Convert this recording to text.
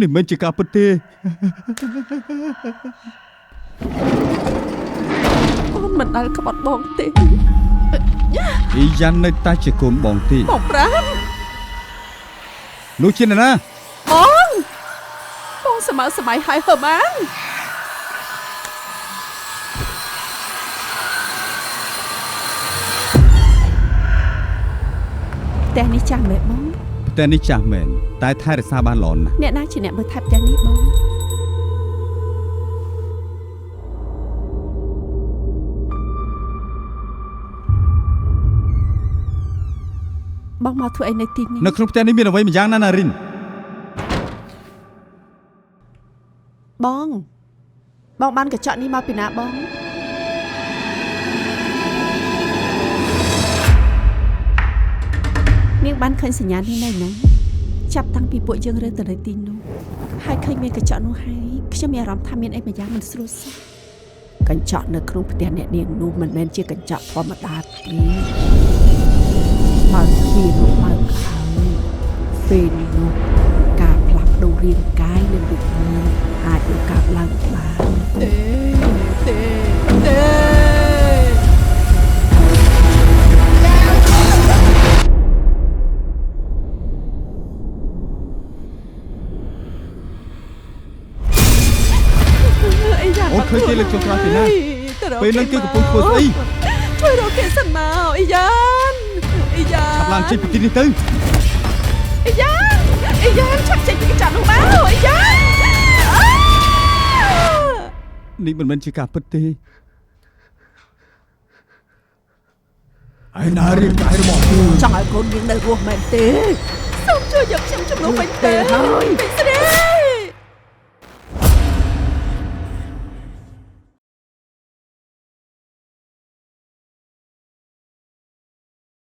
នេះមិនជាការពិតទេអូនមិនដែលក្បត់បងទេអ៊ីយ៉ាន់នៅតែជាកូនបងទេបងប្រាំនោះជាណាបងសម័យហើយហឺម៉ានតែនេះចាស់មែនបងតែនេះចាស់មែនតែថែរក្សាបានល្អណាស់អ្នកណាជាអ្នកមើលថែផ្ទះនេះបងមកធ្វើអីនៅទីនេះនៅក្នុងផ្ទះនេះមានអ្វីម្យ៉ាងណាណារិនបងបានកញ្ចក់នេះមកពីណាបងនាងបានឃើញសញ្ញានេះនៅណាចាប់តាំងពីពួកយើងរើទៅនៅទីនោះហើយឃើញមានកញ្ចក់នោះហើយខ្ញុំមានអារម្មណ៍ថាមានអីម្យ៉ាងមិនស្រួលសោះកញ្ចក់នៅក្នុងផ្ទះអ្នកនាងនោះមិនមែនជាកញ្ចក់ធម្មតាទេបើទ្វារនោះបើកហើយពេលនោះការផ្លាស់ប្ដូររាងកាយនិងវិញ្ញាណអាចនឹងកើតឡើងបានទេអូនឃើញគេលើកចុងក្រោយពីណាពេលនឹងគេកំពុងធ្វើស្អីជួយរកគេសិនមកអ៊ីយ៉ានឆាប់ឡើងចេញពីទីនេះទៅអ៊ីយ៉ានឆាប់ចេញពីកញ្ចក់នោះមកអ៊ីយ៉ាននេះមិនមែនជាការពិតទេឯណារៀបការរបស់គូចង់ឲ្យកូនយើងនៅរស់មែនទេសូមជួយយកខ្ញុំជំនួសវិញទេហើយស្រី